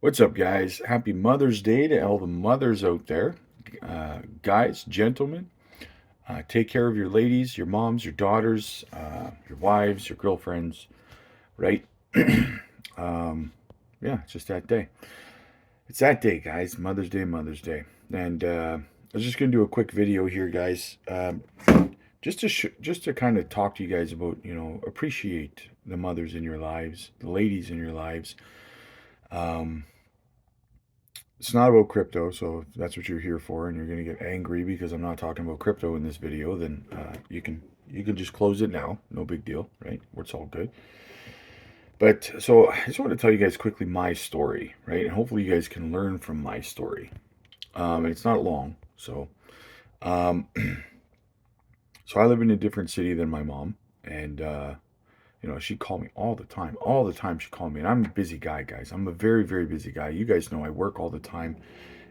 What's up, guys? Happy Mother's Day to all the mothers out there. Guys, gentlemen, take care of your ladies, your moms, your daughters, your wives, your girlfriends, right? um, yeah, it's just that day. It's that day, guys. Mother's Day, Mother's Day. And I was just going to do a quick video here, guys, just to kind of talk to you guys about, appreciate the mothers in your lives, the ladies in your lives. Um, It's not about crypto, so if that's what you're here for, and you're going to get angry because I'm not talking about crypto in this video, then you can just close it now. No big deal, right? It's all good. But so I just want to tell you guys quickly my story, right? And hopefully you guys can learn from my story. And it's not long, so um, so I live in a different city than my mom, and she called me all the time. All the time she called me, and I'm a busy guy, guys. I'm a very, very busy guy. You guys know I work all the time.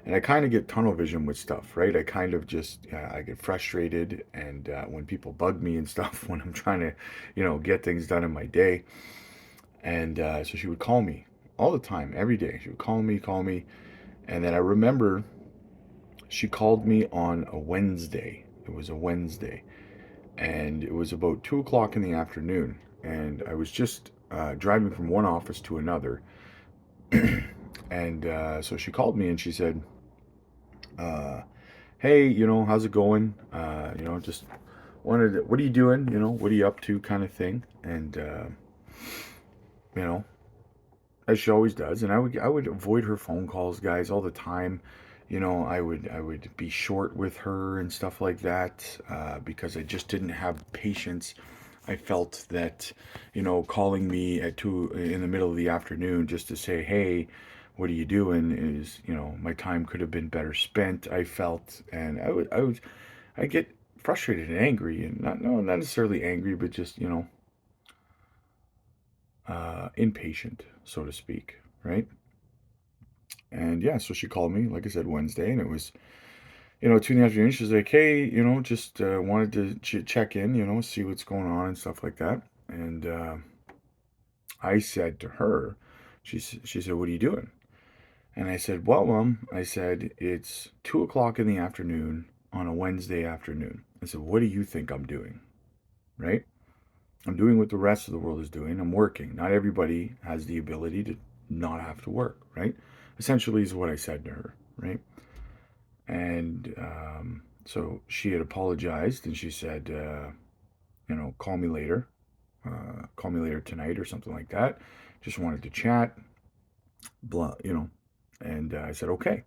And I kind of get tunnel vision with stuff, right? I kind of just, I get frustrated, and when people bug me and stuff, when I'm trying to, get things done in my day. And so she would call me all the time, every day. She would call me. And then I remember she called me on a Wednesday. It was a Wednesday. And it was about 2 o'clock in the afternoon. And I was just driving from one office to another. And so she called me and she said, uh, hey, how's it going? Just wanted to, what are you doing? What are you up to kind of thing. And, you know, as she always does. And I would avoid her phone calls, guys, all the time. I would be short with her and stuff like that because I just didn't have patience. I felt that, calling me at 2 in the middle of the afternoon just to say, hey, what are you doing is, my time could have been better spent, I felt. And I get frustrated and angry, and not necessarily angry, but just, impatient, so to speak, right? And yeah, so she called me, like I said, Wednesday, and it was, 2 in the afternoon. She's like, hey, just wanted to check in, see what's going on and stuff like that. And I said to her, she said, what are you doing? And I said, well, Mom, I said, it's 2 o'clock in the afternoon on a Wednesday afternoon. I said, what do you think I'm doing? Right? I'm doing what the rest of the world is doing. I'm working. Not everybody has the ability to not have to work, right? Essentially, is what I said to her, right? And so she had apologized and she said, call me later tonight or something like that. Just wanted to chat, blah. And I said, okay.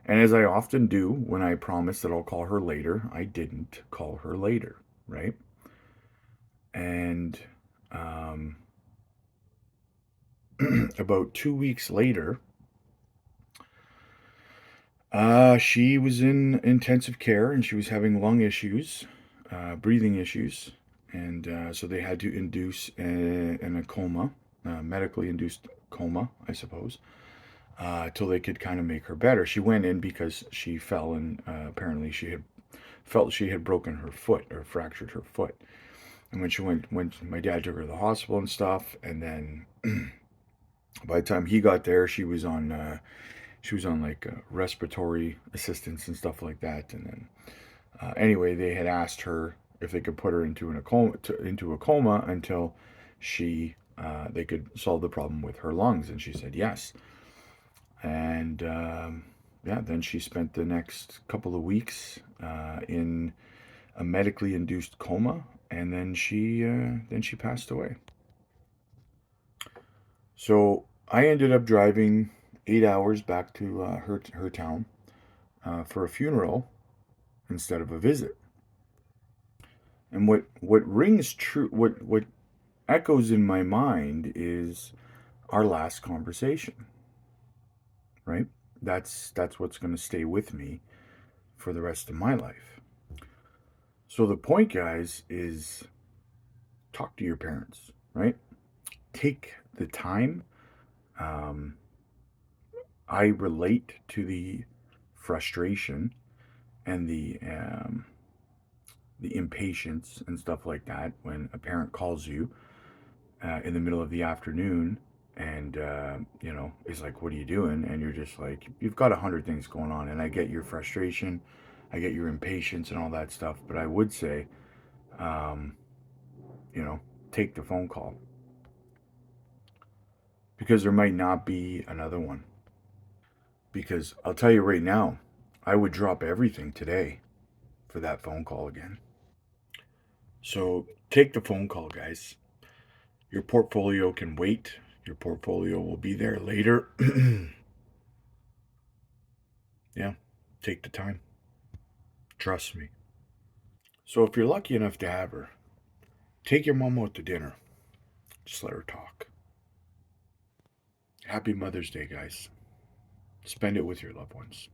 And as I often do when I promise that I'll call her later, I didn't call her later, right? And um, about 2 weeks later, she was in intensive care and she was having lung issues, breathing issues, and so they had to induce a coma, medically induced coma, I suppose, till they could kind of make her better. She went in because she fell and apparently she had felt she had broken her foot or fractured her foot. And when my dad took her to the hospital and stuff, and then by the time he got there, she was on like respiratory assistance and stuff like that. And then anyway, they had asked her if they could put her into a coma until they could solve the problem with her lungs, and she said yes. And yeah, then she spent the next couple of weeks in a medically induced coma, and then she passed away. So I ended up driving 8 hours back to her town for a funeral instead of a visit. And what rings true, what echoes in my mind is our last conversation, right? That's what's going to stay with me for the rest of my life. So the point, guys, is talk to your parents, right? Take the time. Um, I relate to the frustration and the impatience and stuff like that when a parent calls you in the middle of the afternoon and is like, what are you doing? And you're just like, you've got 100 things going on, and I get your frustration, I get your impatience and all that stuff, but I would say, um, you know, take the phone call, because there might not be another one. Because I'll tell you right now, I would drop everything today for that phone call again. So take the phone call, guys. Your portfolio can wait. Your portfolio will be there later. Yeah, take the time. Trust me. So if you're lucky enough to have her, take your mom out to dinner. Just let her talk. Happy Mother's Day, guys. Spend it with your loved ones.